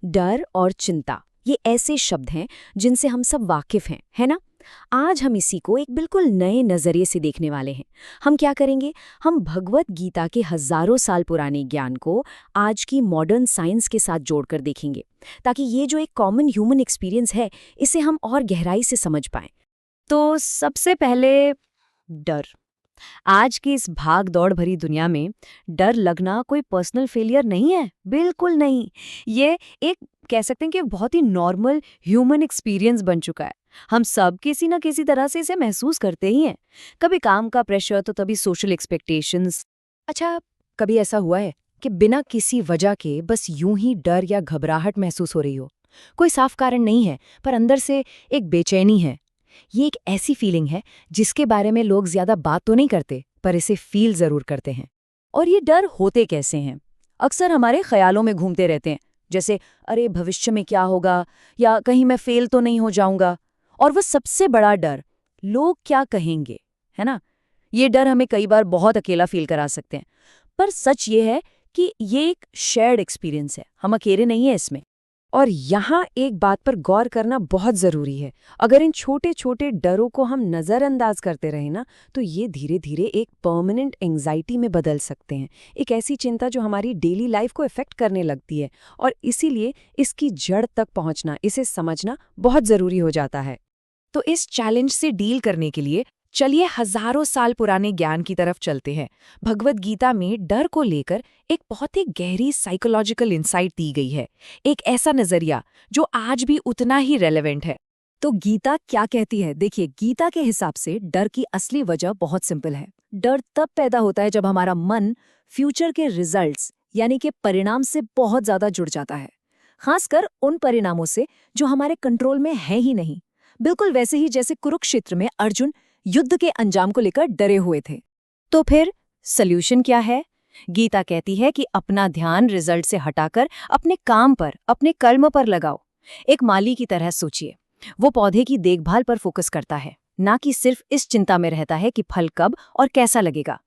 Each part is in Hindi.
डर और चिंता ये ऐसे शब्द हैं जिनसे हम सब वाकिफ हैं, है ना? आज हम इसी को एक बिल्कुल नए नजरिए से देखने वाले हैं। हम क्या करेंगे? हम भगवत गीता के हजारों साल पुराने ज्ञान को आज की मॉडर्न साइंस के साथ जोड़कर देखेंगे, ताकि ये जो एक कॉमन ह्यूमन एक्सपीरियंस है, इसे हम और गहराई से समझ पाएं। तो सबसे पहले डर। आज की इस भाग दौड़ भरी दुनिया में डर लगना कोई पर्सनल फेलियर नहीं है, बिल्कुल नहीं। ये एक कह सकते हैं कि बहुत ही नॉर्मल ह्यूमन एक्सपीरियंस बन चुका है। हम सब किसी न किसी तरह से इसे महसूस करते ही हैं। कभी काम का प्रेशर तो कभी सोशल एक्सपेक्टेशंस। अच्छा, कभी ऐसा हुआ है कि बिना किसी वजह के बस यूं ही डर या घबराहट महसूस हो रही हो? कोई साफ कारण नहीं है, पर अंदर से एक बेचैनी है। ये एक ऐसी फीलिंग है जिसके बारे में लोग ज्यादा बात तो नहीं करते, पर इसे फील जरूर करते हैं। और ये डर होते कैसे हैं? अक्सर हमारे ख्यालों में घूमते रहते हैं, जैसे अरे भविष्य में क्या होगा, या कहीं मैं फेल तो नहीं हो जाऊंगा। और वो सबसे बड़ा डर, लोग क्या कहेंगे, है ना? ये डर हमें कई बार बहुत अकेला फील करा सकते हैं। पर सच ये है कि ये एक शेयर्ड एक्सपीरियंस है, हम अकेले नहीं हैं इसमें। और यहाँ एक बात पर गौर करना बहुत ज़रूरी है। अगर इन छोटे छोटे डरों को हम नज़रअंदाज करते रहें ना, तो ये धीरे धीरे एक परमानेंट एंग्जाइटी में बदल सकते हैं। एक ऐसी चिंता जो हमारी डेली लाइफ को इफ़ेक्ट करने लगती है। और इसीलिए इसकी जड़ तक पहुँचना, इसे समझना बहुत ज़रूरी हो जाता है। तो इस चैलेंज से डील करने के लिए चलिए हजारों साल पुराने ज्ञान की तरफ चलते हैं। भगवत गीता में डर को लेकर एक बहुत ही गहरी साइकोलॉजिकल इंसाइट दी गई है, एक ऐसा नजरिया जो आज भी उतना ही रेलेवेंट है। तो गीता क्या कहती है? देखिए, गीता के हिसाब से डर की असली वजह बहुत सिंपल है। डर तब पैदा होता है जब हमारा मन फ्यूचर के रिजल्ट्स यानी कि परिणाम से बहुत ज्यादा जुड़ जाता है, खासकर उन परिणामों से जो हमारे कंट्रोल में है ही नहीं। बिल्कुल वैसे ही जैसे कुरुक्षेत्र में अर्जुन युद्ध के अंजाम को लेकर डरे हुए थे। तो फिर सल्यूशन क्या है? गीता कहती है कि अपना ध्यान रिजल्ट से हटाकर अपने काम पर, अपने कर्म पर लगाओ। एक माली की तरह सोचिए, वो पौधे की देखभाल पर फोकस करता है, ना कि सिर्फ इस चिंता में रहता है कि फल कब और कैसा लगेगा।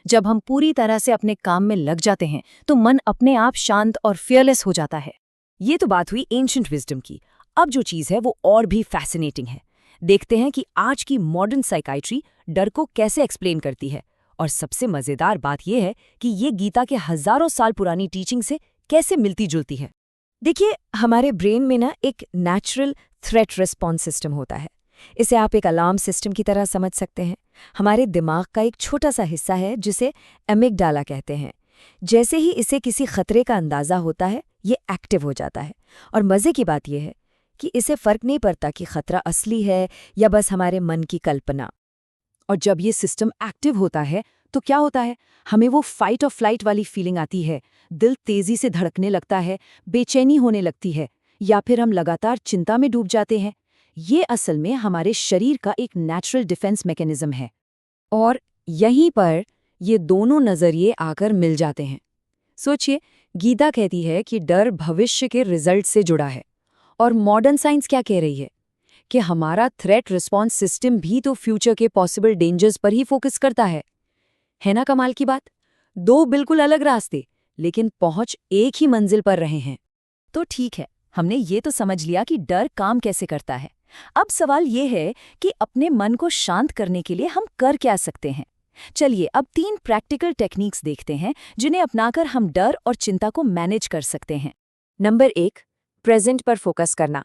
जब हम पूरी तरह से अपने काम में लग जाते हैं तो मन अपने आप शांत और फियरलेस हो जाता है। ये तो बात हुई एंशिएंट विजडम की। अब जो चीज़ है वो और भी फैसिनेटिंग है। देखते हैं कि आज की मॉडर्न साइकाइट्री डर को कैसे एक्सप्लेन करती है। और सबसे मजेदार बात यह है कि ये गीता के हजारों साल पुरानी टीचिंग से कैसे मिलती जुलती है। देखिए, हमारे ब्रेन में ना एक नेचुरल थ्रेट रिस्पॉन्स सिस्टम होता है। इसे आप एक अलार्म सिस्टम की तरह समझ सकते हैं। हमारे दिमाग का एक छोटा सा हिस्सा है जिसे एमिगडाला कहते हैं। जैसे ही इसे किसी खतरे का अंदाजा होता है, ये एक्टिव हो जाता है। और मजे की बात यह है कि इसे फर्क नहीं पड़ता कि खतरा असली है या बस हमारे मन की कल्पना। और जब ये सिस्टम एक्टिव होता है तो क्या होता है? हमें वो फाइट और फ्लाइट वाली फीलिंग आती है। दिल तेजी से धड़कने लगता है, बेचैनी होने लगती है, या फिर हम लगातार चिंता में डूब जाते हैं। ये असल में हमारे शरीर का एक नेचुरल डिफेंस मैकेनिज्म है। और यहीं पर ये दोनों नजरिए आकर मिल जाते हैं। सोचिए, गीता कहती है कि डर भविष्य के रिजल्ट से जुड़ा है, और मॉडर्न साइंस क्या कह रही है कि हमारा थ्रेट रिस्पॉन्स सिस्टम भी तो फ्यूचर के पॉसिबल डेंजर्स पर ही फोकस करता है ना? कमाल की बात। दो बिल्कुल अलग रास्ते, लेकिन पहुंच एक ही मंजिल पर रहे हैं। तो ठीक है, हमने ये तो समझ लिया कि डर काम कैसे करता है। अब सवाल ये है कि अपने मन को शांत करने के लिए हम कर क्या सकते हैं। चलिए अब 3 प्रैक्टिकल टेक्निक्स देखते हैं जिन्हें अपनाकर हम डर और चिंता को मैनेज कर सकते हैं। नंबर 1, प्रेजेंट पर फोकस करना।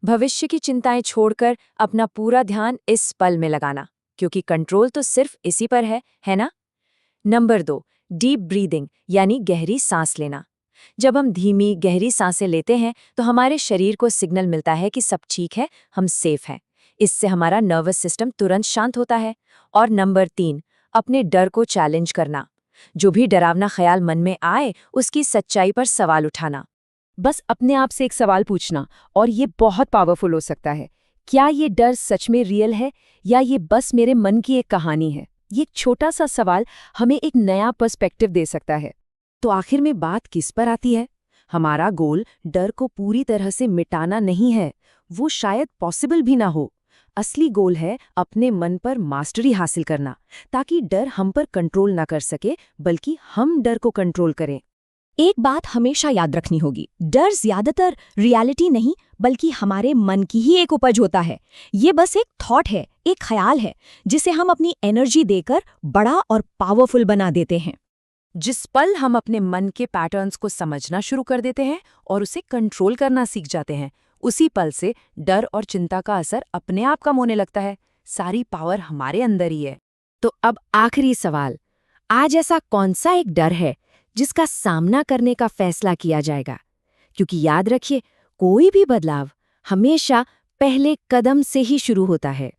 भविष्य की चिंताएं छोड़कर अपना पूरा ध्यान इस पल में लगाना, क्योंकि कंट्रोल तो सिर्फ इसी पर है ना? नंबर 2, डीप ब्रीदिंग यानी गहरी सांस लेना। जब हम धीमी गहरी सांसें लेते हैं तो हमारे शरीर को सिग्नल मिलता है कि सब ठीक है, हम सेफ हैं। इससे हमारा नर्वस सिस्टम तुरंत शांत होता है। और नंबर 3, अपने डर को चैलेंज करना। जो भी डरावना ख्याल मन में आए, उसकी सच्चाई पर सवाल उठाना। बस अपने आप से एक सवाल पूछना, और ये बहुत पावरफुल हो सकता है। क्या ये डर सच में रियल है या ये बस मेरे मन की एक कहानी है? ये एक छोटा सा सवाल हमें एक नया पर्सपेक्टिव दे सकता है। तो आखिर में बात किस पर आती है? हमारा गोल डर को पूरी तरह से मिटाना नहीं है, वो शायद पॉसिबल भी ना हो। असली गोल है अपने मन पर मास्टरी हासिल करना, ताकि डर हम पर कंट्रोल ना कर सके, बल्कि हम डर को कंट्रोल करें। एक बात हमेशा याद रखनी होगी, डर ज्यादातर रियलिटी नहीं बल्कि हमारे मन की ही एक उपज होता है। ये बस एक थॉट है, एक ख्याल है, जिसे हम अपनी एनर्जी देकर बड़ा और पावरफुल बना देते हैं। जिस पल हम अपने मन के पैटर्न्स को समझना शुरू कर देते हैं और उसे कंट्रोल करना सीख जाते हैं, उसी पल से डर और चिंता का असर अपने आप कम होने लगता है। सारी पावर हमारे अंदर ही है। तो अब आखिरी सवाल, आज ऐसा कौन सा एक डर है जिसका सामना करने का फैसला किया जाएगा? क्योंकि याद रखिए, कोई भी बदलाव हमेशा पहले कदम से ही शुरू होता है।